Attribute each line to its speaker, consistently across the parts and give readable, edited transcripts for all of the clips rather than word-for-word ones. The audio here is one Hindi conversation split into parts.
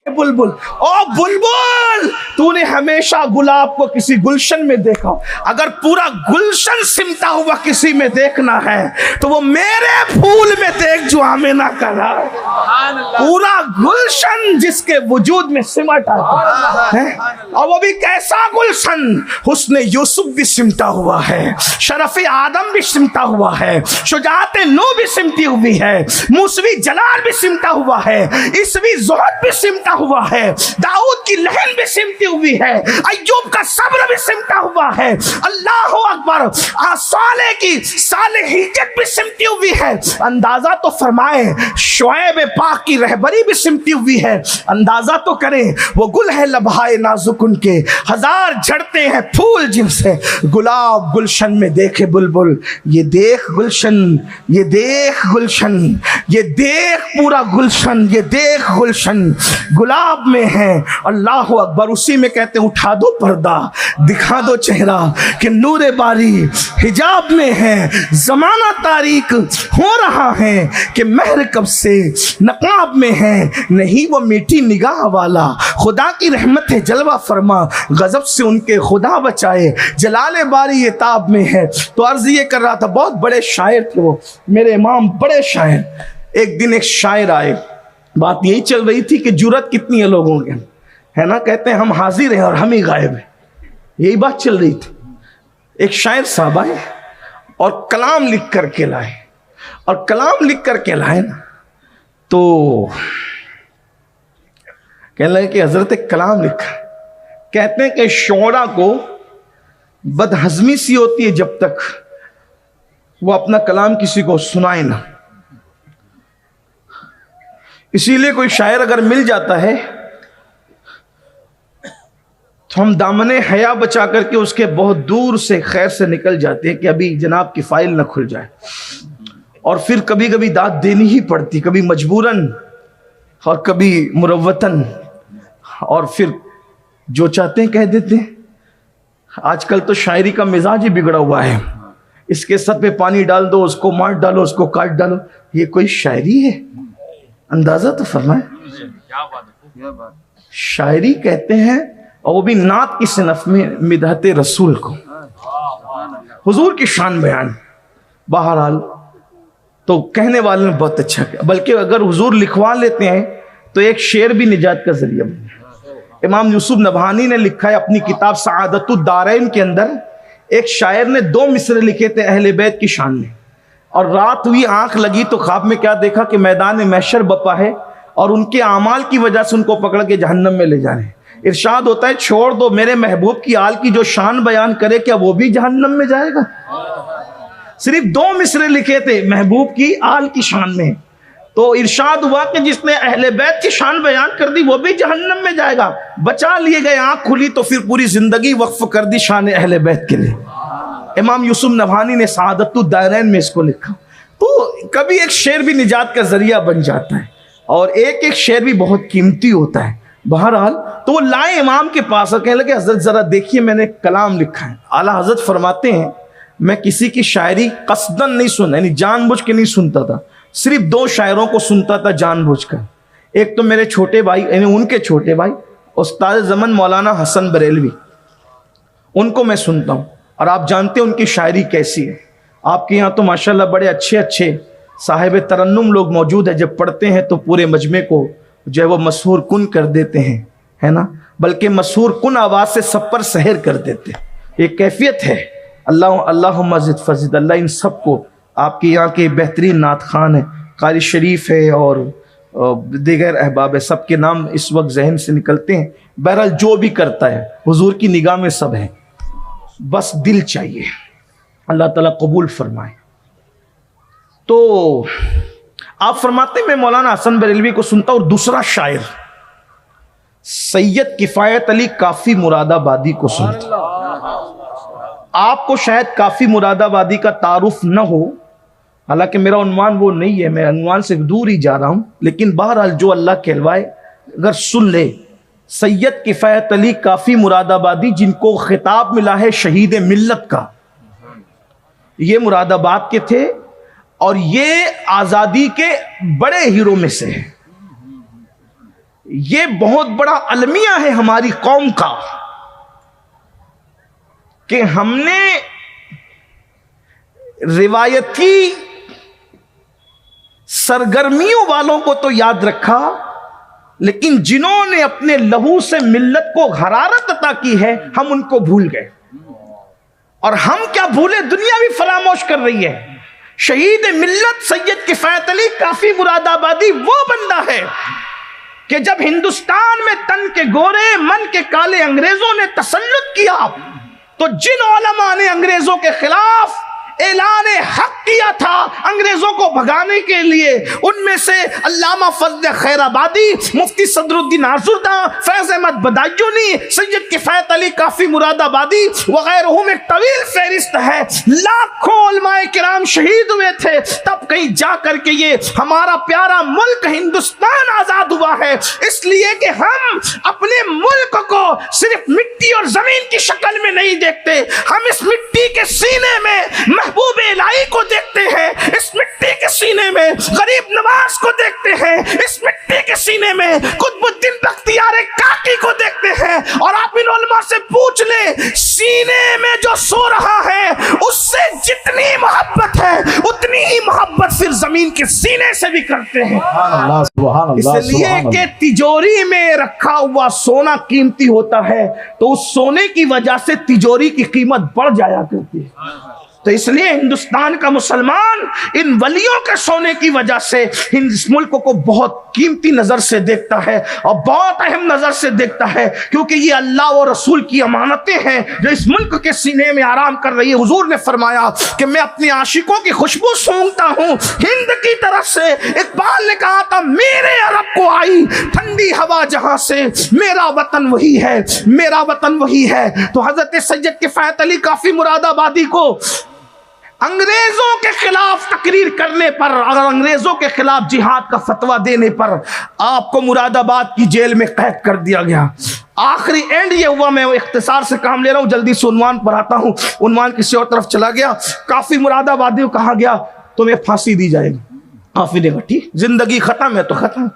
Speaker 1: बुलबुल, ओ बुलबुल, तूने हमेशा गुलाब को किसी गुलशन में देखा। अगर पूरा गुलशन सिमटा हुआ किसी में देखना है तो वो मेरे फूल में देख जो आमिना का नाम। पूरा गुलशन जिसके वजूद में सिमट आता है, और वो भी कैसा गुलशन, हुस्ने यूसुफ भी सिमटा हुआ है, शरफ़े आदम भी सिमटा हुआ है, शुजाअते नूह भी सिमटी हुई है, मूसवी जलाल भी सिमटा हुआ है, इसवी ज़ुहद भी सिमटा हुआ है, दाऊद की लहन भी सिमटी हुई है, अय्यूब का सब्र भी सिमटा हुआ है, अल्लाह अकबर, साले की सालेहियत भी सिमटी हुई है। अंदाजा तो फरमाए शुएब पाक की रहबरी भी सिमटी हुई है। अंदाजा तो करें, वो गुल है लबहाए नाजुक उनके, हजार झड़ते हैं फूल जिनसे, गुलाब गुलशन में देखे बुलबुल। ये देख गुलशन, ये देख गुलशन, ये देख पूरा गुलशन, ये देख गुलशन गुलाब में है। अल्लाह अकबर। उसी में कहते हैं उठा दो पर्दा, दिखा दो चेहरा कि नूरे बारी हिजाब में है, जमाना तारीक हो रहा है कि महर कब से नकाब में है, नहीं वो मीठी निगाह वाला, खुदा की रहमत है जलवा फरमा, गजब से उनके खुदा बचाए, जलाले बारी ये ताब में है। तो अर्ज ये कर रहा था, बहुत बड़े शायर थे वो मेरे इमाम, बड़े शायर। एक दिन एक शायर आए, बात यही चल रही थी कि जुर्रत कितनी है लोगों के, है ना, कहते हैं हम हाजिर हैं और हम ही गायब हैं, यही बात चल रही थी। एक शायर साहब आए और कलाम लिख करके लाए, और कलाम लिख करके लाए ना तो कहने लगे कि हजरत कलाम लिखा। कहते हैं कि शोरा को बदहजमी सी होती है जब तक वो अपना कलाम किसी को सुनाए ना, इसीलिए कोई शायर अगर मिल जाता है तो हम दामने हया बचा करके उसके बहुत दूर से खैर से निकल जाते हैं कि अभी जनाब की फाइल ना खुल जाए। और फिर कभी कभी दाद देनी ही पड़ती, कभी मजबूरन और कभी मुरव्वतन, और फिर जो चाहते हैं कह देते हैं। आजकल तो शायरी का मिजाज ही बिगड़ा हुआ है, इसके सर पे पानी डाल दो, उसको मार डालो, उसको काट डालो, ये कोई शायरी है? अंदाजा तो फरमाए। शायरी कहते हैं, और वो भी नात की सिनफ में मिदहते रसूल को, हुजूर की शान बयान। बहरहाल तो कहने वाले ने बहुत अच्छा किया, बल्कि अगर हुजूर लिखवा लेते हैं तो एक शेर भी निजात का जरिया बने। इमाम यूसुफ नबहानी ने लिखा है अपनी किताब सआदतुद दारैन के अंदर, एक शायर ने 2 मिसरे लिखे थे अहले बैत की शान में, और रात हुई आंख लगी तो ख्वाब में क्या देखा कि मैदान महशर बपा है और उनके आमाल की वजह से उनको पकड़ के जहन्नम में ले जा रहे हैं। इरशाद होता है, छोड़ दो मेरे महबूब की आल की जो शान बयान करे, क्या वो भी जहन्नम में जाएगा? सिर्फ 2 मिसरे लिखे थे महबूब की आल की शान में, तो इरशाद हुआ कि जिसने अहले बैत की शान बयान कर दी वो भी जहन्नम में जाएगा। बचा लिए गए, आंख खुली तो फिर पूरी जिंदगी वक्फ कर दी शान अहले बैत के लिए। इमाम यूसुफ नबहानी ने सआदतुद दारैन में इसको लिखा। तो कभी एक शेर भी निजात का जरिया बन जाता है, और एक एक शेर भी बहुत कीमती होता है। बहरहाल तो वो लाए इमाम के पास और कहने लगे, हजरत जरा देखिए मैंने कलाम लिखा है। आला हजरत फरमाते हैं, मैं किसी की शायरी कसदन नहीं सुना, यानी जानबूझ के नहीं सुनता था, सिर्फ 2 शायरों को सुनता था जानबूझकर। एक तो मेरे छोटे भाई, यानी उनके छोटे भाई उस्ताद ज़मन मौलाना हसन बरेलवी, उनको मैं सुनता हूँ। और आप जानते हैं उनकी शायरी कैसी है। आपके यहाँ तो माशाल्लाह बड़े अच्छे अच्छे साहिब तरन्नुम लोग मौजूद है, जब पढ़ते हैं तो पूरे मजमे को जो है वो मशहूर कुन कर देते हैं, है ना, बल्कि मशहूर कुन आवाज़ से सब पर सहर कर देते हैं। ये कैफियत है। अल्लाह अल्लाह मजिद फजिद, अल्लाह इन सबको, आपके यहाँ के बेहतरीन नात खान है, कारी शरीफ है और दीगर अहबाब है, सबके नाम इस वक्त जहन से निकलते हैं। बहरहाल जो भी करता है हुजूर की निगाह में सब है, बस दिल चाहिए, अल्लाह ताला कबूल फरमाए। तो आप फरमाते मैं मौलाना हसन बरेलवी को सुनता। और दूसरा शायर सैयद किफायत अली काफी मुरादाबादी को सुनता। आपको शायद काफी मुरादाबादी का तारुफ न हो, हालांकि मेरा उन्वान वो नहीं है, मैं उन्वान से दूर ही जा रहा हूं, लेकिन बहरहाल जो अल्लाह कहलवाए अगर सुन ले। सैयद किफायत अली काफी मुरादाबादी, जिनको खिताब मिला है शहीद मिल्लत का, ये मुरादाबाद के थे और ये आजादी के बड़े हीरो में से है। ये बहुत बड़ा अलमिया है हमारी कौम का कि हमने रिवायती सरगर्मियों वालों को तो याद रखा, लेकिन जिन्होंने अपने लहू से मिल्लत को हरारत अता की है हम उनको भूल गए। और हम क्या भूले, दुनिया भी फरामोश कर रही है। शहीद मिल्लत सैयद किफायत अली काफी मुरादाबादी वो बंदा है कि जब हिंदुस्तान में तन के गोरे मन के काले अंग्रेजों ने तसल्लुत किया तो जिन उलमा ने अंग्रेजों के खिलाफ ऐलान हक किया था अंग्रेजों को भगाने के लिए, उनमें से अल्लामा फजल खैराबादी, मुफ्ती सदरुद्दीन आजुर्दा, फैज अहमद बदायूनी, सैयद किफायत अली काफी मुरादाबादी वगैरह में तवील फहरिस्त है। लाखों उलमाए किराम शहीद हुए थे, तब कहीं जा करके ये हमारा प्यारा मुल्क हिंदुस्तान आजाद हुआ है। इसलिए कि हम अपने मुल्क को सिर्फ मिट्टी और जमीन की शक्ल में नहीं देखते, हम इस मिट्टी के सीने में महबूब इलाही को देखते हैं, इस मिट्टी के सीने में गरीब नवाज को देखते हैं, इस मिट्टी के सीने में कुतुबुद्दीन बख्तियार काकी को देखते हैं। और आप इन उलमा से पूछ ले, सीने में जो सो रहा है उससे जितनी मोहब्बत है उतनी ही मोहब्बत फिर जमीन के सीने से भी करते हैं। इसलिए कि तिजोरी में रखा हुआ सोना कीमती होता है, तो उस सोने की वजह से तिजोरी की कीमत बढ़ जाया करती है। तो इसलिए हिंदुस्तान का मुसलमान इन वलियों के सोने की वजह से इस मुल्क को बहुत कीमती नजर से देखता है और बहुत अहम नजर से देखता है, क्योंकि ये अल्लाह और रसूल की अमानतें हैं जो इस मुल्क के सीने में आराम कर रही है। हुजूर ने फरमाया कि मैं अपने आशिकों की खुशबू सूंघता हूँ हिंद की तरफ से। इकबाल ने कहा था, मेरे अरब को आई ठंडी हवा जहां से, मेरा वतन वही है, मेरा वतन वही है। तो हजरत सैयद किफायत अली काफी मुरादाबादी को अंग्रेजों के खिलाफ तकरीर करने पर, अगर अंग्रेजों के खिलाफ जिहाद का फतवा देने पर आपको मुरादाबाद की जेल में कैद कर दिया गया। आखिरी एंड ये हुआ, मैं इख्तिसार से काम ले रहा हूं, जल्दी से उन्वान पर आता हूं। उन्वान किसी और तरफ चला गया। काफी मुरादाबादी को कहा गया तुम्हें फांसी दी जाएगी। काफी ने कहा ठीक, जिंदगी खत्म है तो खत्म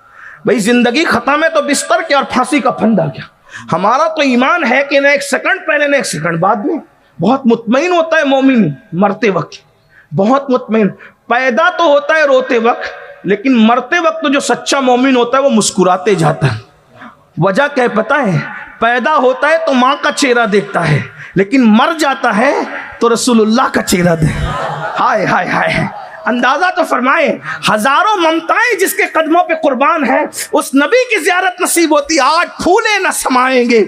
Speaker 1: भाई, जिंदगी खत्म है तो बिस्तर क्या और फांसी का फंदा क्या। हमारा तो ईमान है कि ना एक सेकंड पहले ना एक सेकंड बाद में। बहुत मुतमईन होता है मोमिन मरते वक्त, बहुत मुतमईन। पैदा तो होता है रोते वक्त, लेकिन मरते वक्त तो जो सच्चा मोमिन होता है वो मुस्कुराते जाता है। वजह क्या है पता है? पैदा होता है तो माँ का चेहरा देखता है, लेकिन मर जाता है तो रसूलुल्लाह का चेहरा दे। हाय हाय हाय, अंदाजा तो फरमाए, हजारों ममताएं जिसके कदमों पे कुर्बान है, उस नबी की ज़ियारत नसीब होती। आज फूले न समाएंगे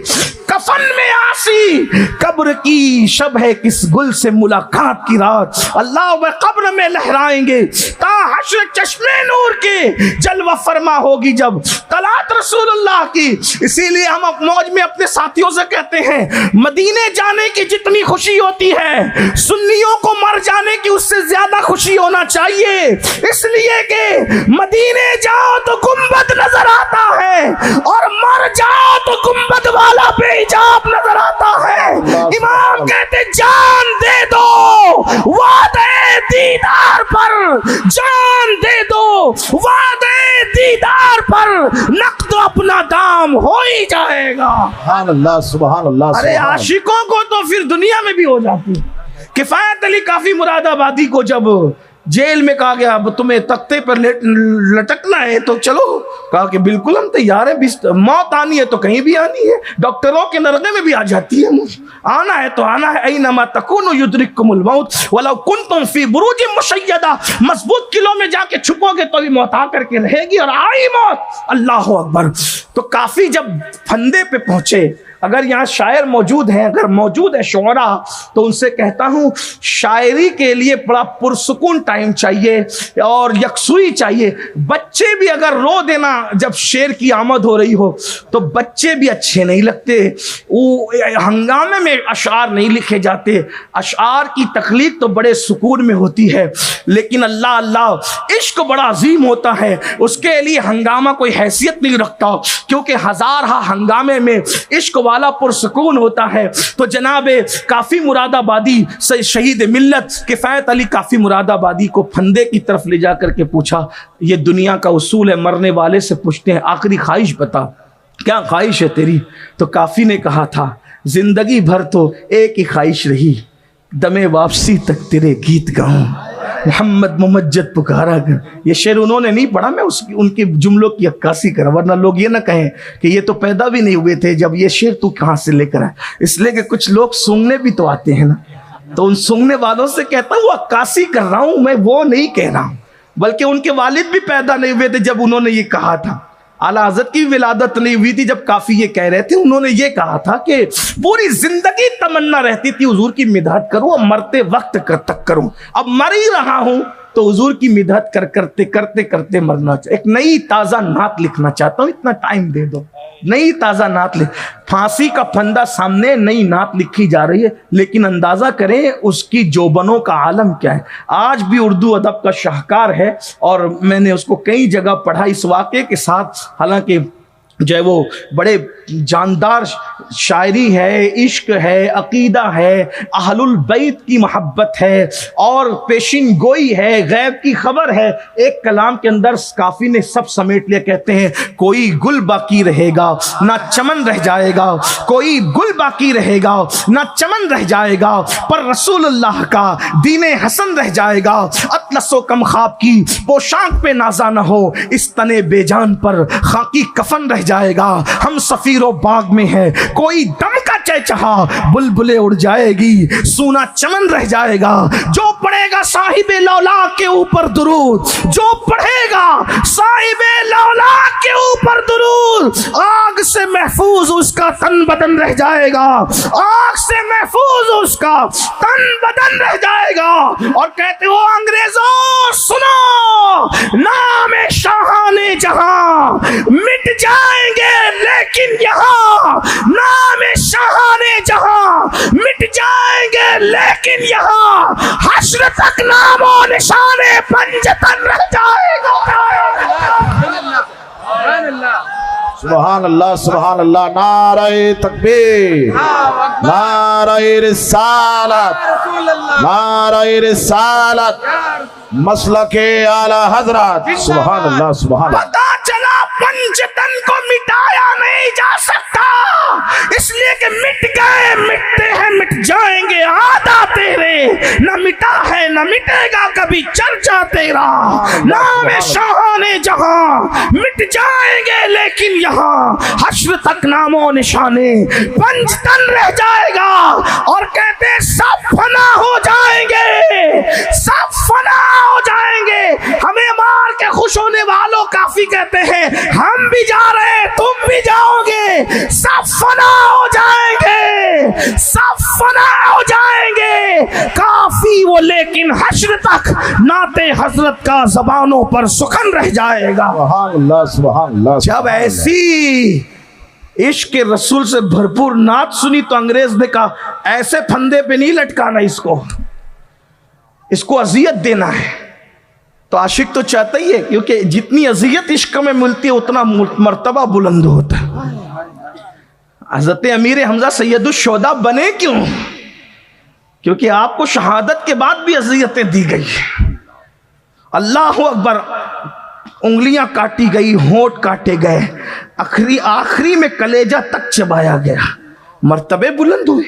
Speaker 1: कफन में आसी, कब्र की शब है किस गुल से मुलाकात की रात, अल्लाह व कब्र में लहराएंगे ता हश्र चश्मे नूर के जलवा फरमा होगी जब तलात रसूलुल्लाह की। इसीलिए हम मौज में अपने साथियों से कहते हैं, मदीने जाने की जितनी खुशी होती है सुन्नियों को मर जाने की उससे ज्यादा खुशी होना चाहिए। इसलिए कि मदीने जाओ तो गुंबद नजर आता है और मर जाओ तो गुंबद वाला बेहिजाब नजर आता है। इमाम कहते जान दे दो वादे दीदार पर, जान दे दो वादे दीदार पर, नक़्द अपना दाम हो ही जाएगा। सुभान अल्लाह, सुभान अल्लाह। अरे आशिकों को तो फिर दुनिया में भी हो जाती। किफायत अली काफी मुरादाबादी को जब जेल में कहा गया अब तुम्हें तख्ते पर लटकना है तो चलो, कहा कि बिल्कुल हम तैयार हैं, मौत आनी है तो कहीं भी आनी है, डॉक्टरों के नरगे में भी आ जाती है, आना है तो आना है। ऐनमा तकुनु युद्रिकुमुल मौत वलौ कुंतुम फी बुरूज मुशय्यदा, मजबूत किलों में जाके छुपोगे तो भी मौत आकर के रहेगी और आई मौत। अल्लाह अकबर। तो काफी जब फंदे पे पहुंचे, अगर यहाँ शायर मौजूद हैं, अगर मौजूद है शुअरा, तो उनसे कहता हूँ शायरी के लिए बड़ा पुरसुकून टाइम चाहिए और यकसुई चाहिए। बच्चे भी अगर रो देना जब शेर की आमद हो रही हो तो बच्चे भी अच्छे नहीं लगते, वो हंगामे में अशार नहीं लिखे जाते। अशार की तख्लीक तो बड़े सुकून में होती है, लेकिन अल्लाह अल्लाह इश्क बड़ा अजीम होता है, उसके लिए हंगामा कोई हैसियत नहीं रखता, क्योंकि हजार हंगामे में इश्क वाला पुरसुकून होता है। तो जनाबे काफ़ी मुरादाबादी शहीद मिल्लत किफ़ायत अली काफ़ी मुरादाबादी को फंदे की तरफ ले जा करके पूछा, ये दुनिया का उसूल है, मरने वाले से पूछते हैं आखिरी ख्वाहिश बता, क्या ख्वाहिश है तेरी? तो काफ़ी ने कहा था जिंदगी भर तो एक ही ख्वाहिश रही, दमे वापसी तक तेरे गीत गाऊं, मोहम्मद मुमज्जद पुकारा कर। ये शेर उन्होंने नहीं पढ़ा, मैं उनके जुमलों की अक्कासी करा, वरना लोग ये ना कहें कि ये तो पैदा भी नहीं हुए थे जब ये शेर तू कहाँ से लेकर आया। इसलिए कि कुछ लोग सुनने भी तो आते हैं ना, तो उन सुनने वालों से कहता हूँ अक्कासी कर रहा हूँ, मैं वो नहीं कह रहा हूँ, बल्कि उनके वालिद भी पैदा नहीं हुए थे जब उन्होंने ये कहा था। आला हज़रत की विलादत नहीं हुई थी जब काफ़ी ये कह रहे थे। उन्होंने ये कहा था कि पूरी जिंदगी तमन्ना रहती थी हुजूर की मिदहत करूं, अब मरते वक्त तक करूं, अब मर ही रहा हूं तो हुजूर की मिदहत करते करते मरना चाहिए। एक नई ताज़ा नात लिखना चाहता हूं, इतना टाइम दे दो, नई ताज़ा नात लिख। फांसी का फंदा सामने, नई नात लिखी जा रही है, लेकिन अंदाजा करें उसकी जोबनों का आलम क्या है। आज भी उर्दू अदब का शाहकार है और मैंने उसको कई जगह पढ़ा इस वाक़े के साथ। हालांकि जो है वो बड़े जानदार शायरी है, इश्क है, अकीदा है, अहलुल बैत की मोहब्बत है और पेशिन गोई है, गैब की खबर है। एक कलाम के अंदर काफ़ी ने सब समेट लिया। कहते हैं कोई गुल बाकी रहेगा ना चमन रह जाएगा, कोई गुल बाकी रहेगा ना चमन रह जाएगा, पर रसूलुल्लाह का दीने हसन रह जाएगा। अतलसो कम ख्वाब की पोशाक पे नाजा न हो, इस तने बेजान पर खाकी कफन रह जाएगा। हम सफीरो बाग में है, कोई दम का चहचहा, बुलबुलें उड़ जाएगी, सूना चमन रह जाएगा। जो पढ़ेगा साहिबे लौला के ऊपर दुरूद, जो पढ़ेगा साहिबे लौला के ऊपर दुरूद, आग से महफूज उसका तन बदन रह जाएगा, आग से महफूज उसका तन बदन रह जाएगा। और कहते हो अंग्रेजों सुनो, नाम शाहाने जहां मिट जाएंगे लेकिन यहाँ, नाम शाहाने जहां मिट जाएंगे लेकिन यहाँ, हश्र तक नामो निशाने पंजतन रह जाएगा।
Speaker 2: सुभान अल्लाह सुभान अल्लाह। नारे तकबीर, नारे रिसालत, नारे रिसालत, मसलके आला हजरत। सुभान अल्लाह सुभान अल्लाह।
Speaker 1: पता चला पंजतन को मिटाया नहीं जा सकता, इसलिए कि मिट गए, मिटते हैं, मिट जाएंगे। आदा तेरे न मिटा है न मिटेगा कभी चर्चा तेरा, नाम शाहाने जहां मिट जाएंगे लेकिन यहाँ, हश्र तक नामो निशाने पंजतन रह जाएगा। और कहते सब फना हो जाएंगे, सब फना हो जाएंगे। हमें मार के खुश होने वालों काफी कहते हैं हम भी जा रहे हैं, तुम भी जाओगे, सब फना हो जाएंगे, सब फना हो जाएंगे। काफी वो लेकिन हश्र तक नाते हजरत का जबानों पर सुखन रह जाएगा।
Speaker 2: सुभान अल्लाह सुभान अल्लाह।
Speaker 1: जब ऐसी इश्क के रसूल से भरपूर नात सुनी तो अंग्रेज ने कहा ऐसे फंदे पे नहीं लटकाना, इसको अजियत देना है। तो आशिक तो चाहता ही है, क्योंकि जितनी अजियत इश्क में मिलती है उतना मर्तबा बुलंद होता है। हज़रत अमीर हमजा सैयदुल शोदा बने क्यों? क्योंकि आपको शहादत के बाद भी अजियतें दी गई। अल्लाह अकबर, उंगलियां काटी गई, होंठ काटे गए, आखिरी में कलेजा तक चबाया गया, मर्तबे बुलंद हुए।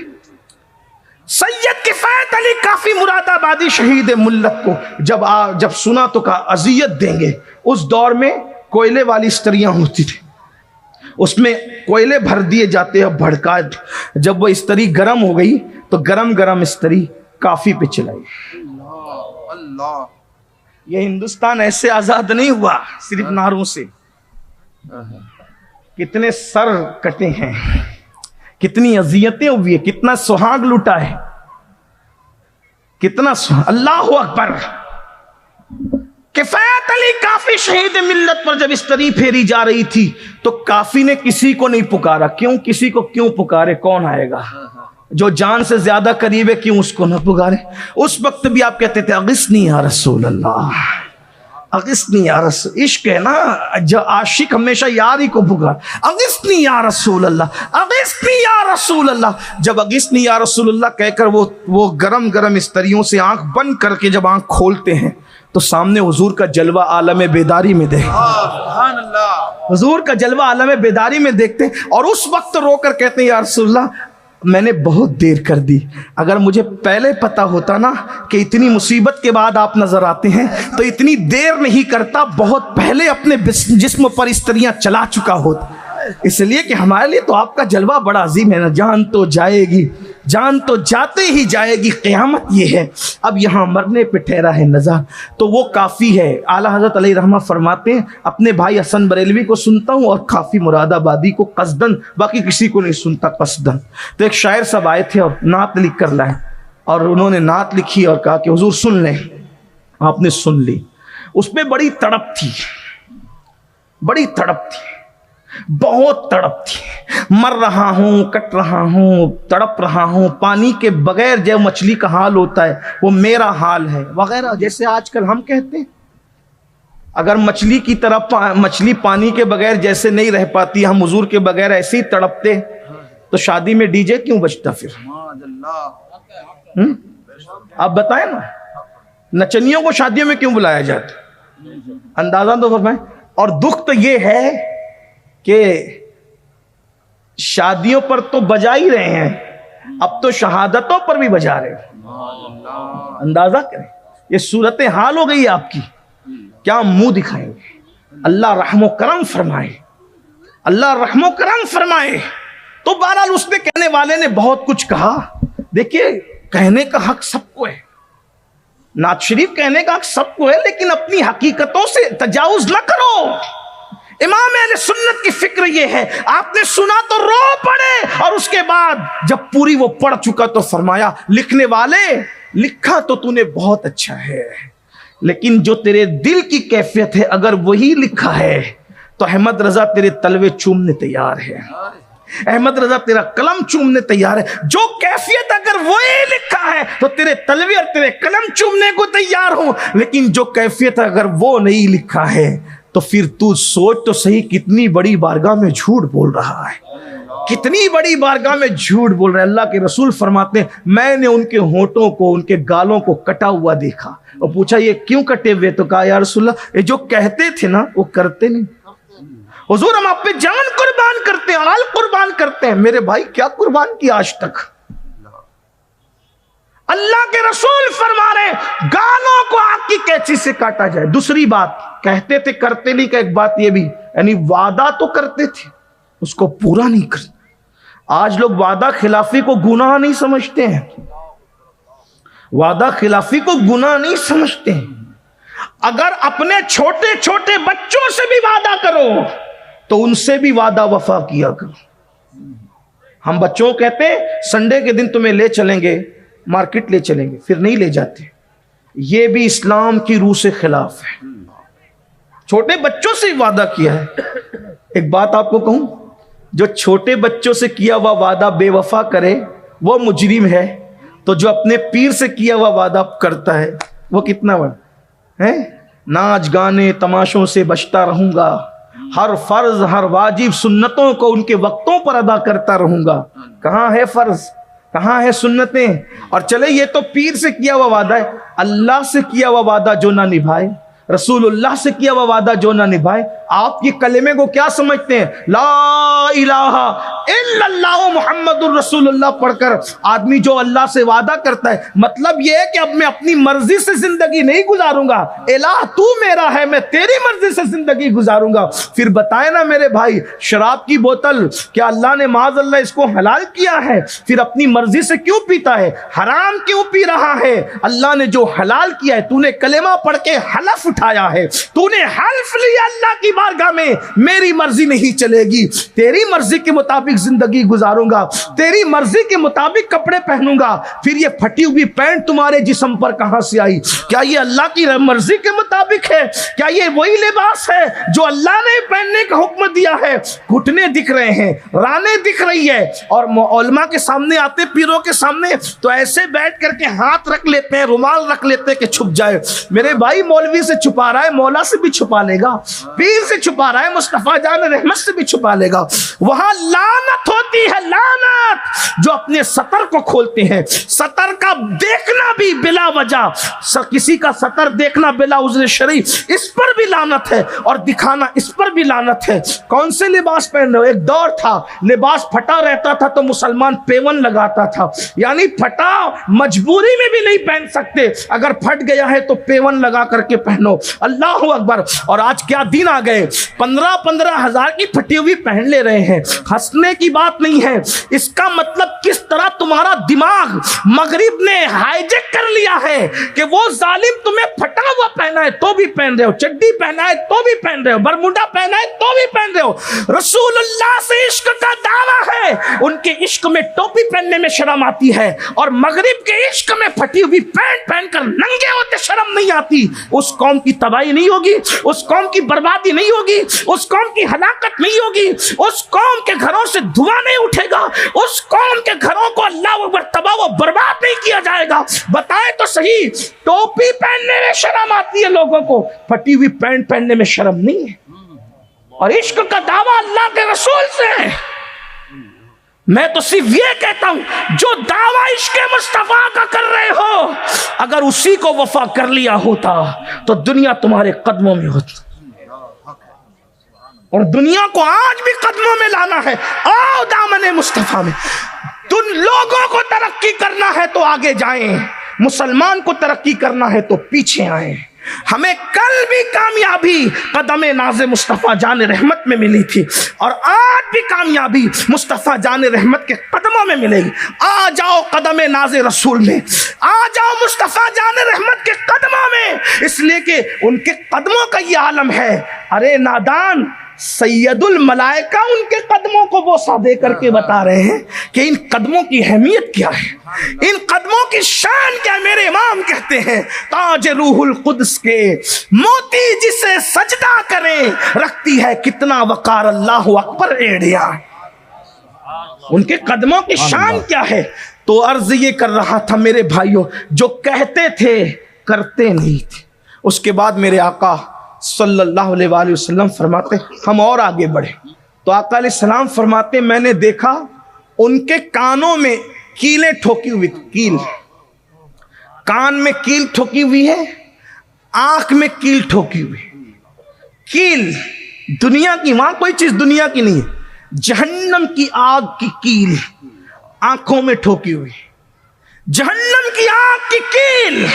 Speaker 1: सैयद किफ़ायत अली काफ़ी मुरादाबादी शहीद मुल्लत को जब सुना तो कहा अजियत देंगे। उस दौर में कोयले वाली स्त्रियां होती थी, उसमें कोयले भर दिए जाते हैं भड़का। जब वो स्त्री गर्म हो गई तो गरम गरम स्त्री काफी पे चलाई। अल्लाह, ये हिंदुस्तान ऐसे आजाद नहीं हुआ सिर्फ नारों से। कितने सर कटे हैं, कितनी अजियतें हुई है, कितना सुहाग लुटा है, कितना अल्लाह अकबर। किफायत अली काफी शहीद मिल्लत पर जब इस्तरी फेरी जा रही थी तो काफी ने किसी को नहीं पुकारा। क्यों? किसी को क्यों पुकारे? कौन आएगा? जो जान से ज्यादा करीब है, क्यों उसको न पुकारे? उस वक्त भी आप कहते थे अगिस्नी या रसूल अल्लाह, अगिस्नी या रसूल। इश्क है ना, जो आशिक हमेशा यार ही को पुकार, अगिस्नी या रसूल अल्लाह, अगिस्नी या रसूल अल्लाह। जब अगिस्नी या रसूल अल्लाह कहकर वो गरम गरम इस्तरियों से आंख बंद करके जब आंख खोलते हैं तो सामने हुजूर का जलवा आलम बेदारी में देख, हुजूर का जलवा आलम बेदारी में देखते हैं और उस वक्त रोकर कहते हैं या रसूलल्लाह मैंने बहुत देर कर दी। अगर मुझे पहले पता होता ना कि इतनी मुसीबत के बाद आप नजर आते हैं तो इतनी देर नहीं करता, बहुत पहले अपने जिस्म पर इस्तरियां चला चुका होता। इसलिए कि हमारे लिए तो आपका जलवा बड़ा अजीम है ना। जान तो जाएगी, जान तो जाते ही जाएगी, क़यामत ये है। अब यहाँ मरने पे ठहरा है नज़र, तो वो काफ़ी है। आला हज़रत अलैहि रहमा फरमाते हैं अपने भाई हसन बरेलवी को सुनता हूँ और काफ़ी मुरादाबादी को कसदन, बाकी किसी को नहीं सुनता कसदन। तो एक शायर सब आए थे और नात लिख कर लाए और उन्होंने नात लिखी और कहा कि हुजूर सुन लें। आपने सुन ली। उसमें बड़ी तड़प थी, बड़ी तड़प थी, बहुत तड़प थी। मर रहा हूं, कट रहा हूं, तड़प रहा हूं, पानी के बगैर जो मछली का हाल होता है वो मेरा हाल है वगैरह। जैसे आजकल हम कहते हैं अगर मछली की तरह मछली पानी के बगैर जैसे नहीं रह पाती, हम हुजूर के बगैर ऐसे ही तड़पते, तो शादी में डीजे क्यों बजता फिर? आप बताएं ना, नचनियों को शादियों में क्यों बुलाया जाता? अंदाजा तो फरमाएं। और दुख तो ये है कि शादियों पर तो बजा ही रहे हैं, अब तो शहादतों पर भी बजा रहे हैं। अंदाजा करें, ये सूरत हाल हो गई आपकी, क्या मुंह दिखाएंगे? अल्लाह रहमो करम फरमाए, अल्लाह रहमो करम फरमाए। तो बहरहाल उसने कहने वाले ने बहुत कुछ कहा। देखिए कहने का हक सबको है, नात शरीफ कहने का हक सबको है, लेकिन अपनी हकीकतों से तजावुज न करो। इमाम अहले सुन्नत की फिक्र ये है, आपने सुना तो रो पड़े और उसके बाद जब पूरी वो पढ़ चुका तो फरमाया लिखने वाले लिखा तो तूने बहुत अच्छा है, लेकिन जो तेरे दिल की कैफियत है अगर वही लिखा है तो अहमद रजा तेरे तलवे चूमने तैयार है, अहमद रजा तेरा कलम चूमने तैयार है। जो कैफियत अगर वही लिखा है तो तेरे तलवे और तेरे कलम चूमने को तैयार हो, लेकिन जो कैफियत अगर वो नहीं लिखा है तो फिर तू सोच तो सही कितनी बड़ी बारगाह में झूठ बोल रहा है, कितनी बड़ी बारगाह में झूठ बोल रहा है। अल्लाह के रसूल फरमाते हैं मैंने उनके होठों को, उनके गालों को कटा हुआ देखा और पूछा ये क्यों कटे हुए? तो कहा या रसूलल्लाह ये जो कहते थे ना वो करते नहीं। हुजूर हम आप पे जान कुर्बान करते हैं, आल कुर्बान करते हैं। मेरे भाई क्या कुर्बान किया आज तक? अल्लाह के रसूल फरमा रहे गालों को आग की कैंची से काटा जाए। दूसरी बात, कहते थे करते नहीं का एक बात ये भी, यानी वादा तो करते थे उसको पूरा नहीं करते। आज लोग वादा खिलाफी को गुनाह नहीं समझते हैं, वादा खिलाफी को गुनाह नहीं समझते हैं। अगर अपने छोटे छोटे बच्चों से भी वादा करो तो उनसे भी वादा वफा किया करो। हम बच्चों को कहते हैं संडे के दिन तुम्हें ले चलेंगे, मार्केट ले चलेंगे, फिर नहीं ले जाते। ये भी इस्लाम की रूह से खिलाफ है। छोटे बच्चों से वादा किया है। एक बात आपको कहूं, जो छोटे बच्चों से किया हुआ वादा बेवफा करे वो मुजरिम है, तो जो अपने पीर से किया हुआ वादा करता है वो कितना बड़ा है। नाच गाने तमाशों से बचता रहूंगा, हर फर्ज हर वाजिब सुन्नतों को उनके वक्तों पर अदा करता रहूंगा। कहाँ है फर्ज, कहाँ है सुन्नतें? और चले ये तो पीर से किया हुआ वादा है, अल्लाह से किया हुआ वादा जो ना निभाए, रसूलुल्लाह से किया हुआ वादा जो ना निभाए। आप ये कलेमे को क्या समझते हैं? ला इलाहा इल्लल्लाह मुहम्मदुर रसूलुल्लाह पढ़कर आदमी जो अल्लाह से वादा करता है, मतलब ये है कि अब मैं अपनी मर्जी से जिंदगी नहीं गुजारूंगा, इलाह तू मेरा है, मैं तेरी मर्जी से जिंदगी गुजारूंगा। फिर बताए ना मेरे भाई, शराब की बोतल क्या अल्लाह ने माज़अल्लाह इसको हलाल किया है? फिर अपनी मर्जी से क्यों पीता है? हराम क्यों पी रहा है? अल्लाह ने जो हलाल किया है, तूने कलेमा पढ़ के हलफ उठाया है, तूने हल्फ लिया अल्लाह की बारगाह में मेरी मर्जी नहीं चलेगी, तेरी मर्जी के मुताबिक जिंदगी गुजारूंगा, तेरी मर्जी के मुताबिक कपड़े पहनूंगा। फिर ये फटी हुई पैंट तुम्हारे जिस्म पर कहां से आई? क्या ये अल्लाह की मर्जी के मुताबिक है? क्या ये वही लिबास है जो अल्लाह ने पहनने का हुक्म दिया है? घुटने दिख रहे हैं, राने दिख रही है, और उलमा के सामने आते, पीरों के सामने, तो ऐसे बैठ करके हाथ रख लेते हैं, रुमाल रख लेते हैं कि छुप जाए। मेरे भाई, मौलवी से छुपा रहा है, मौला से भी छुपा लेगा, पीर से छुपा रहा है, मुस्तफा जान रहमत से भी छुपा लेगा। वहां लानत होती है, लानत जो अपने सतर को खोलते हैं। सतर का देखना भी बिला वजह, किसी का सतर देखना बिला उज़्र शरई, इस पर भी लानत है, और दिखाना इस पर भी लानत है। कौन से लिबास पहन रहे हो? एक दौर था लिबास फटा रहता था तो मुसलमान पेवन लगाता था, यानी फटा मजबूरी में भी नहीं पहन सकते, अगर फट गया है तो पेवन लगा करके पहनो। अल्लाह अकबर। और आज क्या दिन आ गए, 15-15 हजार की फटी हुई पहन ले रहे हैं। हंसने की बात नहीं है, इसका मतलब किस तरह तुम्हारा दिमाग मगरिब ने हाईजेक कर लिया है कि वो जालिम तुम्हें फटा हुआ पहना है तो भी पहन रहे हो, चड्डी पहना है तो भी पहन रहे हो, बरमुंडा पहना है तो भी पहन रहे हो। रसूलुल्लाह से इश्क का दावा है, उनके इश्क में टोपी पहनने में शर्म आती है, और मगरिब के इश्क में फटी हुई पैंट पहनकर नंगे होते शर्म नहीं आती। उस कौम की तबाही नहीं होगी, उस कौम की बर्बादी नहीं होगी, उस कौम की हलाकत नहीं होगी, उस कौम के घरों से धुआं नहीं उठेगा, उस कौम के घरों को अल्लाह अकबर तबाह व बर्बाद नहीं किया जाएगा। बताएं तो सही, टोपी पहनने में शर्म आती है लोगों को, फटी हुई पैंट पहनने में शर्म नहीं है। और इश्क का दावा अल्लाह के रसूल से है। मैं तो सिर्फ ये कहता हूं, जो दावा इश्क मुस्तफा का कर रहे हो, अगर उसी को वफा कर लिया होता तो दुनिया तुम्हारे कदमों में होती, और दुनिया को आज भी कदमों में लाना है। आओ दामने मुस्तफा में। तुम लोगों को तरक्की करना है तो आगे जाएं, मुसलमान को तरक्की करना है तो पीछे आए। हमें कल भी कामयाबी कदम नाज़े मुस्तफ़ा जान रहमत में मिली थी, और आज भी कामयाबी मुस्तफ़ा जान रहमत के कदमों में मिलेगी। आ जाओ कदम नाज़े रसूल में, आ जाओ मुस्तफ़ा जान रहमत के कदमों में, इसलिए कि उनके कदमों का ये आलम है। अरे नादान, सैयदुल मलाइका उनके कदमों को बोसा दे करके बता रहे हैं कि इन कदमों की अहमियत क्या है, इन कदमों की शान क्या है। मेरे इमाम कहते हैं, ताज रूहुल कुद्स के मोती जिसे सजदा करें, रखती है कितना वकार अल्लाह अकबर एड़िया। उनके कदमों की शान क्या है। तो अर्ज ये कर रहा था मेरे भाइयों, जो कहते थे करते नहीं थे। उसके बाद मेरे आका सल्लल्लाहु अलैहि वसल्लम फरमाते, हम और आगे बढ़े तो आका अलैहिस्सलाम फरमाते, मैंने देखा उनके कानों में कीलें ठोकी हुई, कील, कान में कील ठोकी हुई है, आंख में कील ठोकी हुई। कील दुनिया की, वहां कोई चीज दुनिया की नहीं है, जहन्नम की आग की कील आंखों में ठोकी हुई, जहन्नम की आग की कील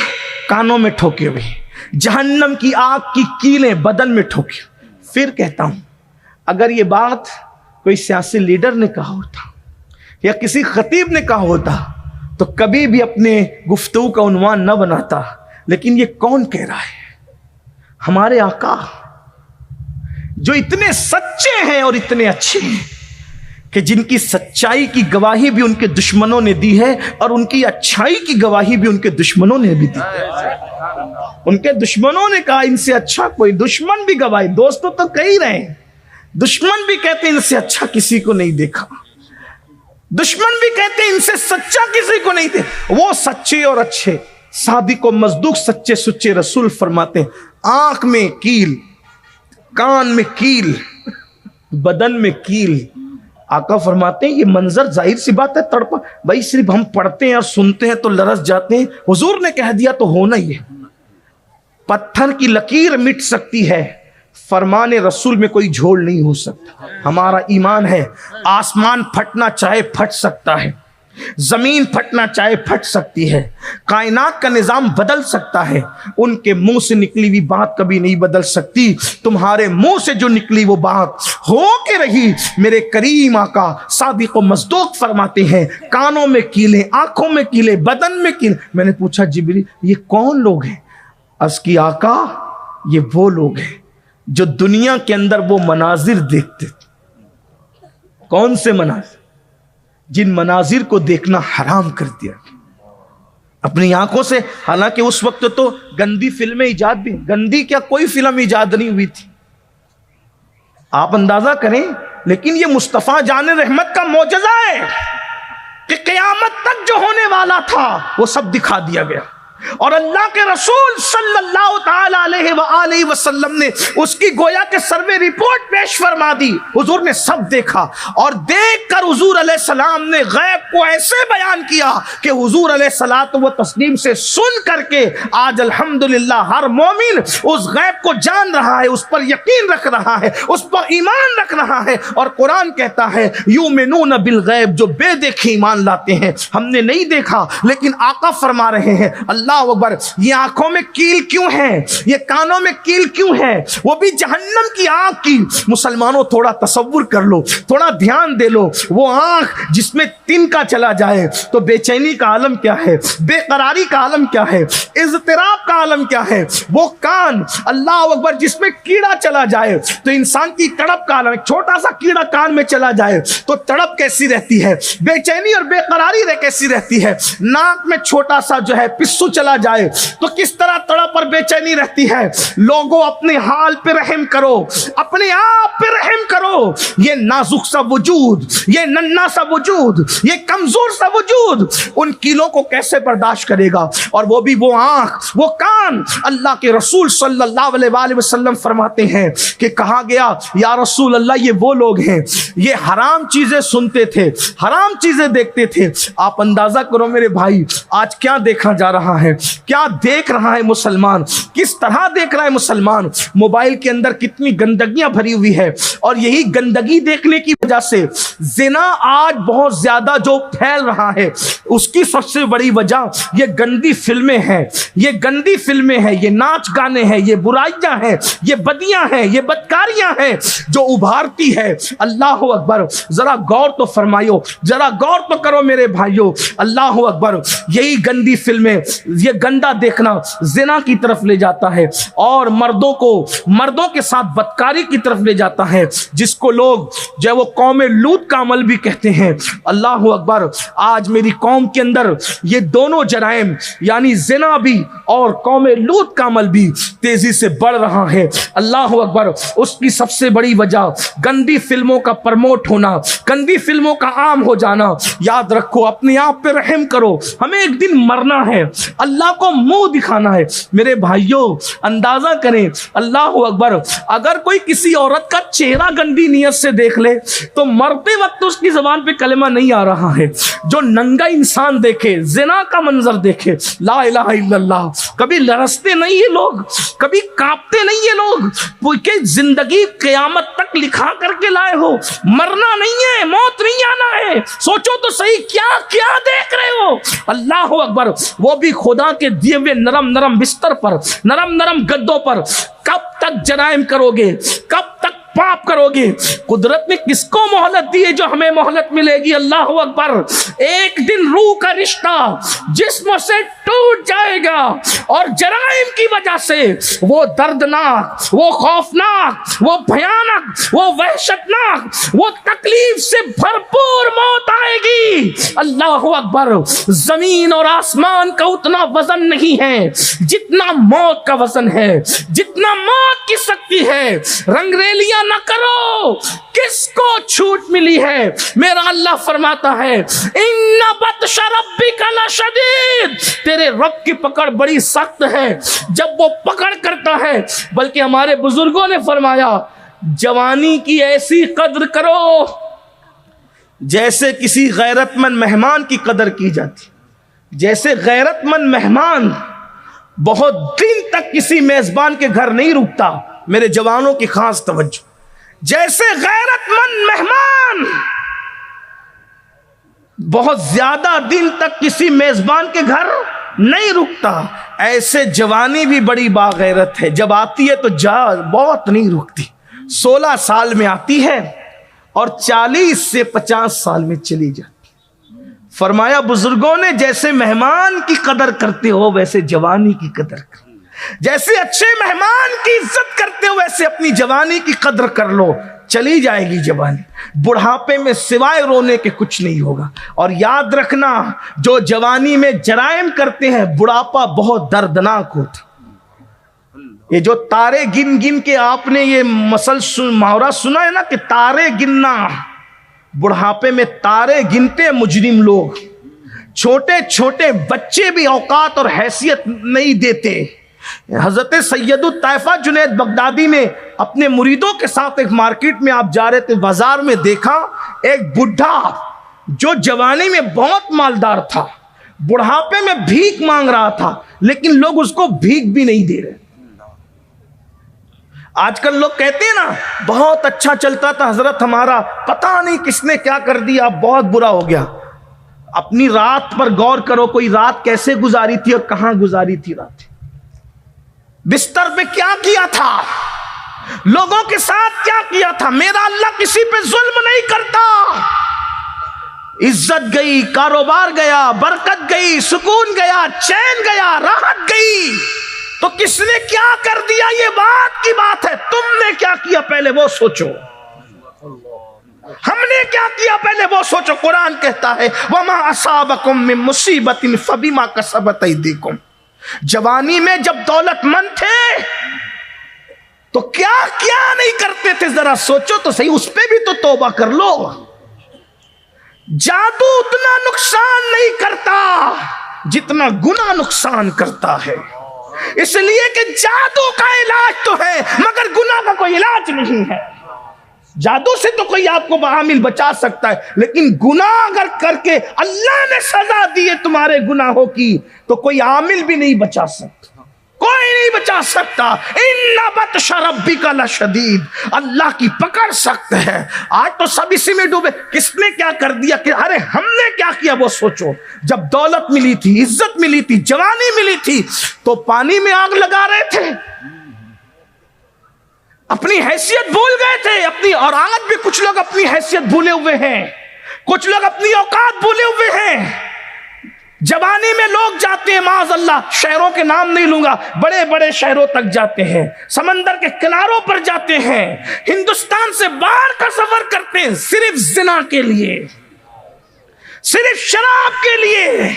Speaker 1: कानों में ठोकी हुई, जहन्नम की आग की कीलें बदन में ठोकी। फिर कहता हूं, अगर ये बात कोई सियासी लीडर ने कहा होता या किसी खतीब ने कहा होता तो कभी भी अपने गुफ्तगू का उन्वान न बनाता, लेकिन ये कौन कह रहा है? हमारे आका जो इतने सच्चे हैं और इतने अच्छे हैं कि जिनकी सच्चाई की गवाही भी उनके दुश्मनों ने दी है, और उनकी अच्छाई की गवाही भी उनके दुश्मनों ने भी दी। उनके दुश्मनों ने कहा, इनसे अच्छा कोई, दुश्मन भी गवाही, दोस्तों तो कह रहे हैं, दुश्मन भी कहते हैं इनसे अच्छा किसी को नहीं देखा, दुश्मन भी कहते हैं इनसे सच्चा किसी को नहीं थे। वो सच्चे और अच्छे सादिक व मजदूक सच्चे सुच्चे रसूल फरमाते हैं, आंख में कील, कान में कील, बदन में कील। आका फरमाते हैं, ये मंजर जाहिर सी बात है तड़पा, भाई सिर्फ हम पढ़ते हैं और सुनते हैं तो लरस जाते हैं, हुजूर ने कह दिया तो होना ही है। पत्थर की लकीर मिट सकती है, फरमाने रसूल में कोई झोल नहीं हो सकता। हमारा ईमान है, आसमान फटना चाहे फट सकता है, जमीन फटना चाहे फट सकती है, कायनात का निजाम बदल सकता है, उनके मुंह से निकली हुई बात कभी नहीं बदल सकती। तुम्हारे मुंह से जो निकली वो बात हो के रही। मेरे करीम आका सादिक व मसदूक फरमाते हैं, कानों में कीले, आंखों में कीले, बदन में कीले। मैंने पूछा, जिब्रील ये कौन लोग हैं? अर्ज़ की, आका ये वो लोग हैं जो दुनिया के अंदर वो मनाजिर देखते थे, कौन से मनाजिर? जिन मनाजिर को देखना हराम कर दिया अपनी आंखों से। हालांकि उस वक्त तो गंदी फिल्में इजाद भी, गंदी क्या कोई फिल्म इजाद नहीं हुई थी, आप अंदाजा करें। लेकिन ये मुस्तफा जान रहमत का मौजज़ा है कि क़यामत तक जो होने वाला था वो सब दिखा दिया गया। और अल्लाह के रसूल सल्लल्लाहु ताला अलैहि वसल्लम ने उसकी गोया के सर्वे रिपोर्ट पेश फरमा दी। हुजूर ने सब देखा और देखकर हुजूर अलैहि सलाम ने गैब को ऐसे बयान किया कि हुजूर अलैहि सलातो व तस्लीम से सुन करके आज अल्हम्दुलिल्लाह हर मोमिन उस गैब को जान रहा है, उस पर यकीन रख रहा है, उस पर ईमान रख रहा है। और कुरान कहता है युमिनून बिल गैब, जो बेदेखे ईमान लाते हैं। हमने नहीं देखा लेकिन आका फरमा रहे हैं अल्लाह अकबर, ये आंखों में कील क्यों है, ये कानों में कील क्यों है, वो भी जहन्नम की आंख की। मुसलमानों थोड़ा तसव्वुर कर लो, थोड़ा ध्यान दे लो। वो आंख जिसमें तिनका चला जाए तो बेचैनी का आलम क्या है, बेकरारी का आलम क्या है, इज़्तिराब का आलम क्या है। वो कान अल्लाह अकबर जिसमें कीड़ा चला जाए तो इंसान की तड़प का आलम, छोटा सा कीड़ा कान में चला जाए तो तड़प कैसी रहती है, बेचैनी और बेकरारी कैसी रहती है। नाक में छोटा सा जो है पिस्सू चला जाए तो किस तरह तड़प और बेचैनी रहती है। लोगों अपने हाल पे रहम करो, अपने आप पे रहम करो। ये नाजुक सा वजूद, ये नन्हा सा वजूद, ये कमजोर सा वजूद उन कीलों को कैसे बर्दाश्त करेगा। और वो भी वो आंख, वो कान। अल्लाह के रसूल सल्लल्लाहु अलैहि वसल्लम फरमाते हैं कि कहा गया या रसूल अल्लाह ये वो लोग हैं ये हराम चीजें सुनते थे, हराम चीजें देखते थे। आप अंदाजा करो मेरे भाई आज क्या देखा जा रहा है, क्या देख रहा है मुसलमान, किस तरह देख रहा है मुसलमान। मोबाइल के अंदर कितनी गंदगियां भरी हुई है और यही गंदगी देखने की वजह से जिना आज बहुत ज्यादा जो फैल रहा है उसकी सबसे बड़ी वजह ये गंदी फिल्में हैं, ये गंदी फिल्में हैं, ये नाच गाने हैं, ये बुराइयां हैं, ये बदियां हैं, ये बदकारियां हैं जो उभारती है। अल्लाह अकबर, जरा गौर तो फरमाइयो, जरा गौर तो करो मेरे भाइयों। अल्लाह अकबर, यही गंदी फिल्में, ये गंदा देखना जिना की तरफ ले जाता है और मर्दों को मर्दों के साथ बदकारी की तरफ ले जाता है, जिसको लोग जो वो कौम लूत का अमल भी कहते हैं। अल्लाह अकबर, आज मेरी कौम के अंदर ये दोनों जराइम यानी जिना भी और कौम लूत का अमल भी तेजी से बढ़ रहा है। अल्लाह अकबर, उसकी सबसे बड़ी वजह गंदी फिल्मों का प्रमोट होना, गंदी फिल्मों का आम हो जाना। याद रखो, अपने आप पे रहम करो, हमें एक दिन मरना है, अल्लाह को मुंह दिखाना है। मेरे भाइयों अंदाजा करें, अल्लाह अकबर, अगर कोई किसी औरत का चेहरा गंदी नियत से देख ले तो मरते वक्त उसकी जबान पे कलमा नहीं आ रहा है। जो नंगा इंसान देखे, जिना का मंजर देखे, ला इलाहा इल्लल्लाह, कभी लरसते नहीं ये लोग, कभी कांपते नहीं ये लोग, क्योंकि जिंदगी क़यामत तक लिखा करके लाए हो। मरना नहीं है, मौत नहीं आना है। सोचो तो सही क्या क्या देख रहे हो। अल्लाह अकबर, वो भी खुदा के दिए हुए नरम नरम बिस्तर पर, नरम नरम गद्दों पर। कब तक जराइम करोगे, कब तक पाप करोगे। कुदरत ने किसको मोहलत दी है जो हमें मोहलत मिलेगी। अल्लाह अकबर, एक दिन रूह का रिश्ता जिस्म से टूट जाएगा और जराइम की वजह से वो दर्दनाक, वो खौफनाक, वो भयानक, वो वहशतनाक, वो तकलीफ से भरपूर मौत आएगी। अल्लाह अकबर, जमीन और आसमान का उतना वजन नहीं है जितना मौत का वजन है, जितना मौत की शक्ति है। रंगरेलियां न करो, किसको छूट मिली है। मेरा अल्लाह फरमाता है इन्ना बत्श रब्बिका लशदीद, तेरे रब की पकड़ बड़ी सख्त है जब वो पकड़ करता है। बल्कि हमारे बुजुर्गों ने फरमाया जवानी की ऐसी कद्र करो जैसे किसी गैरतमंद मेहमान की कदर की जाती। जैसे गैरतमंद मेहमान बहुत दिन तक किसी मेजबान के घर नहीं रुकता, मेरे जवानों की खास तवज्जो, जैसे गैरतमंद मेहमान बहुत ज्यादा दिन तक किसी मेजबान के घर नहीं रुकता, ऐसे जवानी भी बड़ी बागैरत है। जब आती है तो बहुत नहीं रुकती। 16 साल में आती है और 40 से 50 साल में चली जाती। फरमाया बुजुर्गों ने जैसे मेहमान की कदर करते हो वैसे जवानी की कदर करो, जैसे अच्छे मेहमान की इज्जत करते हो वैसे अपनी जवानी की कदर कर लो। चली जाएगी जवानी। बुढ़ापे में सिवाय रोने के कुछ नहीं होगा। और याद रखना, जो जवानी में जराइम करते हैं, बुढ़ापा बहुत दर्दनाक होता। ये जो तारे गिन गिन के आपने ये मुहावरा सुना है ना कि तारे गिनना, बुढ़ापे में तारे गिनते मुजरिम लोग। छोटे छोटे बच्चे भी औकात और हैसियत नहीं देते। हजरत सैयदुत तैफा जुनैद बगदादी ने अपने मुरीदों के साथ एक मार्केट में आप जा रहे थे, बाजार में देखा एक बुढ़ा जो जवानी में बहुत मालदार था, बुढ़ापे में भीख मांग रहा था, लेकिन लोग उसको भीख भी नहीं दे रहे। आजकल लोग कहते हैं ना, बहुत अच्छा चलता था हजरत हमारा, पता नहीं किसने क्या कर दिया, बहुत बुरा हो गया। अपनी रात पर गौर करो, कोई रात कैसे गुजारी थी और कहां गुजारी थी रात। बिस्तर पे क्या किया था, लोगों के साथ क्या किया था। मेरा अल्लाह किसी पे जुल्म नहीं करता। इज्जत गई, कारोबार गया, बरकत गई, सुकून गया, चैन गया, राहत गई, तो किसने क्या कर दिया ये बात की बात है। तुमने क्या किया पहले वो सोचो, हमने क्या किया पहले वो सोचो। कुरान कहता है वमा असाबकुम मिन मुसीबतिन फबिमा कसबत अयदीकुम। जवानी में जब दौलतमंद थे तो क्या क्या नहीं करते थे, जरा सोचो तो सही, उस पे भी तो तौबा कर लो। जादू उतना नुकसान नहीं करता जितना गुनाह नुकसान करता है। इसलिए कि जादू का इलाज तो है मगर गुनाह का कोई इलाज नहीं है। जादू से तो कोई आपको बहामिल बचा सकता है, लेकिन गुनाह अगर करके अल्लाह ने सजा दी है तुम्हारे गुनाहों की, तो कोई आमिल भी नहीं बचा सकता, कोई नहीं बचा सकता। इन्ना बत्शा रब्बिका लशदीद, अल्लाह की पकड़ सख्त है। आज तो सब इसी में डूबे, किसने क्या कर दिया कि अरे हमने क्या किया वो सोचो। जब दौलत मिली थी, इज्जत मिली थी, जवानी मिली थी, तो पानी में आग लगा रहे थे, अपनी हैसियत भूल गए थे अपनी। और आज भी कुछ लोग अपनी हैसियत भूले हुए हैं, कुछ लोग अपनी औकात भूले हुए हैं। जवानी में लोग जाते हैं माज़अल्लाह, शहरों के नाम नहीं लूंगा, बड़े बड़े शहरों तक जाते हैं, समंदर के किनारों पर जाते हैं, हिंदुस्तान से बाहर का सफर करते हैं सिर्फ जिना के लिए, सिर्फ शराब के लिए,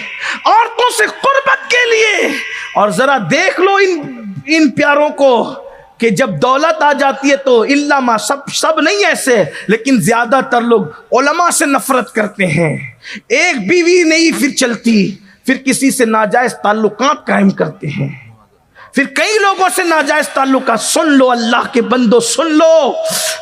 Speaker 1: औरतों से कुर्बत के लिए। और जरा देख लो इन प्यारों को कि जब दौलत आ जाती है तो इल्लामा, सब नहीं ऐसे, लेकिन ज्यादातर लोग उलमा से नफरत करते हैं। एक बीवी नहीं फिर चलती, फिर किसी से नाजायज ताल्लुकात कायम करते हैं, फिर कई लोगों से नाजायज ताल्लुकात। सुन लो अल्लाह के बंदो, सुन लो,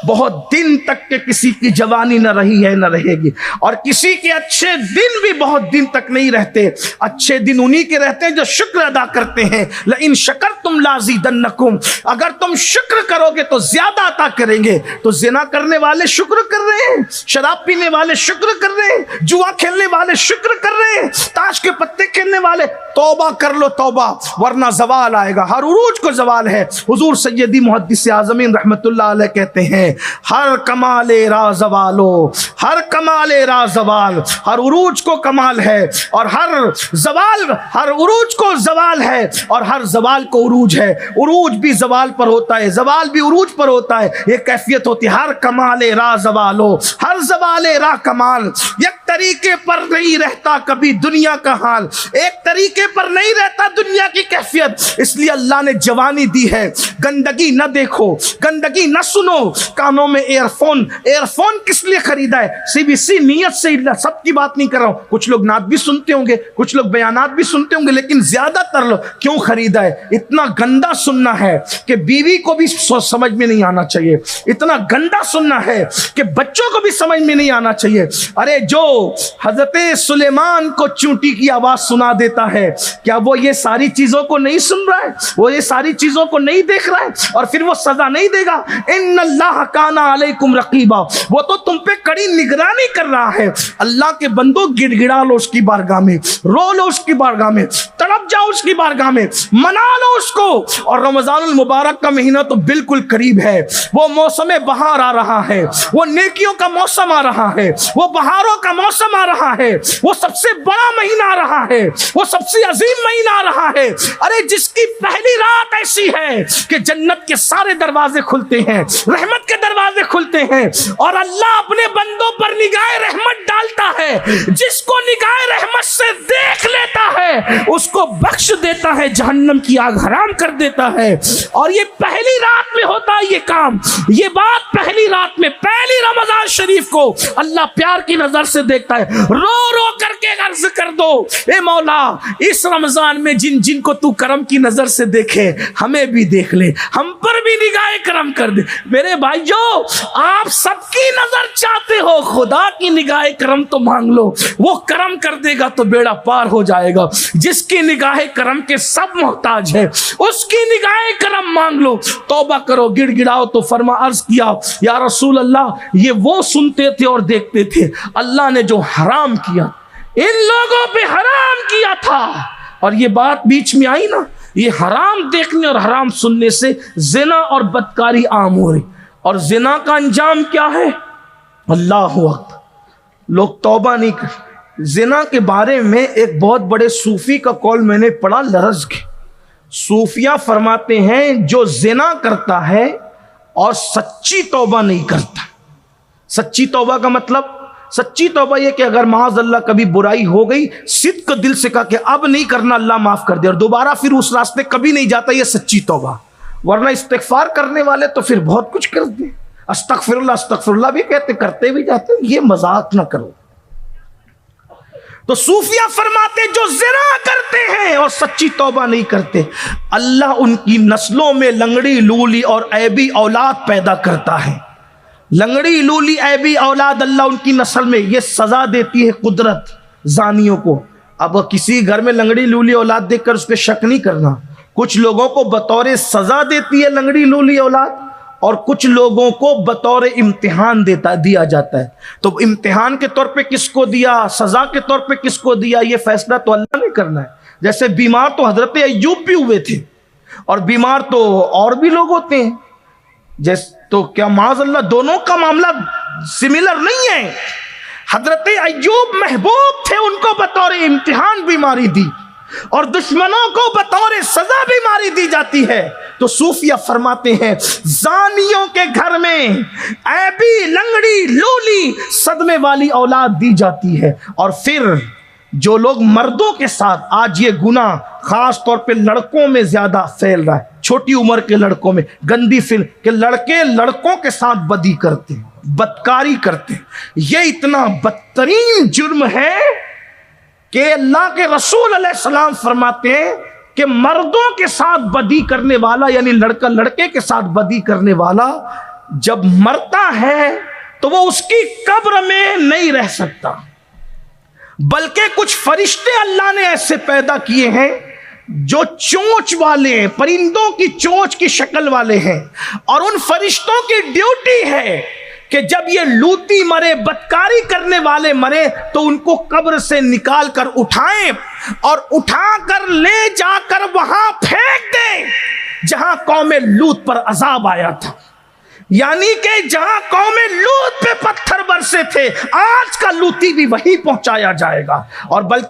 Speaker 1: बहुत दिन तक के किसी की जवानी न रही है न रहेगी, और किसी के अच्छे दिन भी बहुत दिन तक नहीं रहते। अच्छे दिन उन्हीं के रहते हैं जो शुक्र अदा करते हैं। लइन शकरतुम लाज़ीदन्नकुम, अगर तुम शुक्र करोगे तो ज्यादा अता करेंगे। तो जिना करने वाले शुक्र कर रहे हैं, शराब पीने वाले शुक्र कर रहे हैं, जुआ खेलने वाले शुक्र कर रहे हैं, ताश के पत्ते खेलने वाले तौबा कर लो तौबा, वरना जवाल आएगा। हर उरूज को जवाल है। हुजूर सैयदी मुहद्दिस आज़मीन रहमतुल्लाह अलैह कहते हैं हर कमाले राज़वालो, हर कमाले राज़वाल, हर उरूज को कमाल है और हर जवाल, हर उरूज को जवाल है और हर जवाल को उरूज है। उरूज भी जवाल पर होता है, जवाल भी उरूज पर होता है, ये कैफियत होती है। हर कमाले राज़वालो, हर जवाले रा कमाल। एक तरीके पर नहीं रहता कभी दुनिया का हाल, एक तरीके पर नहीं रहता दुनिया की कैफियत। इसलिए अल्लाह ने जवानी दी है। गंदगी न देखो, गंदगी न सुनो। कानों में एयरफोन, एयरफोन किस लिए खरीदा है? सीबीसी नियत से, सबकी बात नहीं कर रहा हूं। कुछ लोग नात भी सुनते होंगे, कुछ लोग बयानात भी सुनते होंगे, लेकिन ज्यादातर लोग क्यों खरीदा है? इतना गंदा सुनना है कि बीवी को भी समझ में नहीं आना चाहिए, इतना गंदा सुनना है कि बच्चों को भी समझ में नहीं आना चाहिए। अरे जो हजरत सुलेमान को चूंटी की आवाज सुना देता है, क्या वो ये सारी चीजों को नहीं सुन रहा है? वो ये सारी चीजों को नहीं देख रहा है? और फिर वो सजा नहीं देगा? इन्नल्लाह काना अलैकुम रकीबा, वो तो तुम पे कड़ी निगरानी कर रहा है। अल्लाह के बंदो, गिड़गिड़ा लो उसकी बारगाह में, रो लो उसकी बारगाह में, तड़प जाओ उसकी बारगाह में, मना लो उसको। और रमजानुल मुबारक का महीना तो बिल्कुल करीब है, वो मौसम बहार आ रहा है, वो नेकियों का मौसम आ रहा है, वो बहारों का मौसम आ रहा है, वो सबसे बड़ा महीना आ रहा है, वो सबसे अजीम महीना आ रहा है। अरे जिसकी पहली रात ऐसी है कि जन्नत के सारे दरवाजे खुलते हैं, रहमत के दरवाजे खुलते हैं और अल्लाह अपने बंदों पर निगाह रहमत डालता है। जिसको निगाह रहमत से देख लेता है उसको बख्श देता है, जहन्नम की आग हराम कर देता है। और ये पहली रात में होता है ये काम, ये बात पहली रात में, पहली रमजान शरीफ को अल्लाह प्यार की नजर से देखता है। रो रो करके अर्ज कर दो, ए मौला इस रमजान में जिन जिन को तू करम की नजर से देखे हमें भी देख ले, हम पर भी निगाह करम कर दे। मेरे भाइयों, आप सबकी नजर चाहते हो, खुदा की निगाह करम तो मांग लो, वो करम कर देगा तो बेड़ा पार हो जाएगा। जिसकी निगाह करम के सब मोहताज है उसकी निगाह करम मांग लो, तौबा करो, गिड़गिड़ाओ। तो फरमा अर्ज किया, या रसूल अल्लाह ये वो सुनते थे और देखते थे, अल्लाह ने जो हराम किया इन लोगों पे हराम किया था। और ये बात बीच में आई ना, ये हराम देखने और हराम सुनने से जिना और बदकारी आम हो रही। और जिना का अंजाम क्या है? अल्लाह अकबर, लोग तौबा नहीं कर। जिना के बारे में एक बहुत बड़े सूफी का कौल मैंने पढ़ा, लरज के सूफिया फरमाते हैं जो जिना करता है और सच्ची तौबा नहीं करता। सच्ची तौबा का मतलब, सच्ची तौबा ये कि अगर माज़ अल्लाह कभी बुराई हो गई, सिद्क दिल से कहा कि अब नहीं करना, अल्लाह माफ कर दे, और दोबारा फिर उस रास्ते कभी नहीं जाता, ये सच्ची तौबा। वरना इस्तिग़फ़ार करने वाले तो फिर बहुत कुछ करते हैं, अस्तग़फ़िरुल्लाह भी कहते, करते भी जाते हैं। ये मजाक ना करो। तो सूफिया फरमाते जो ज़िना करते हैं और सच्ची तौबा नहीं करते, अल्लाह उनकी नस्लों में लंगड़ी लूली और ऐबी औलाद पैदा करता है। लंगड़ी लूली ऐबी औलाद अल्लाह उनकी नस्ल में, ये सजा देती है कुदरत जानियों को। अब किसी घर में लंगड़ी लूली औलाद देखकर उस पर शक नहीं करना। कुछ लोगों को बतौर सजा देती है लंगड़ी लूली औलाद, और कुछ लोगों को बतौर इम्तिहान दिया जाता है। तो इम्तिहान के तौर पे किसको दिया, सजा के तौर पे किसको दिया, ये फैसला तो अल्लाह ने करना है। जैसे बीमार तो हजरत अय्यूब भी हुए थे, और बीमार तो और भी लोग होते हैं। जैसे तो क्या माज़अल्लाह दोनों का मामला सिमिलर नहीं है? हजरत अय्यूब महबूब थे, उनको बतौर इम्तिहान बीमारी दी, और दुश्मनों को बतौर सजा बीमारी दी जाती है। तो सूफिया फरमाते हैं जानियों के घर में ऐबी लंगड़ी लूली सदमे वाली औलाद दी जाती है। और फिर जो लोग मर्दों के साथ, आज ये गुनाह खास तौर पे लड़कों में ज्यादा फैल रहा है, छोटी उम्र के लड़कों में गंदी फिल्म के लड़के लड़कों के साथ बदी करते हैं, बदकारी करते हैं। ये इतना बदतरीन जुर्म है कि अल्लाह के रसूल अलैहिस्सलाम फरमाते हैं कि मर्दों के साथ बदी करने वाला, यानी लड़का लड़के के साथ बदी करने वाला जब मरता है तो वो उसकी कब्र में नहीं रह सकता, बल्कि कुछ फरिश्ते अल्लाह ने ऐसे पैदा किए हैं जो चोंच वाले हैं, परिंदों की चोंच की शक्ल वाले हैं। और उन फरिश्तों की ड्यूटी है कि जब ये लूटी मरे, बदकारी करने वाले मरे, तो उनको कब्र से निकाल कर उठाएं और उठाकर ले जाकर वहां फेंक दें जहां कौमे लूत पर अजाब आया था। यानी कि जहां कौमे लूत पे पत्थर बरसे थे, आज का लूती भी वहीं पहुंचाया जाएगा। और बल्कि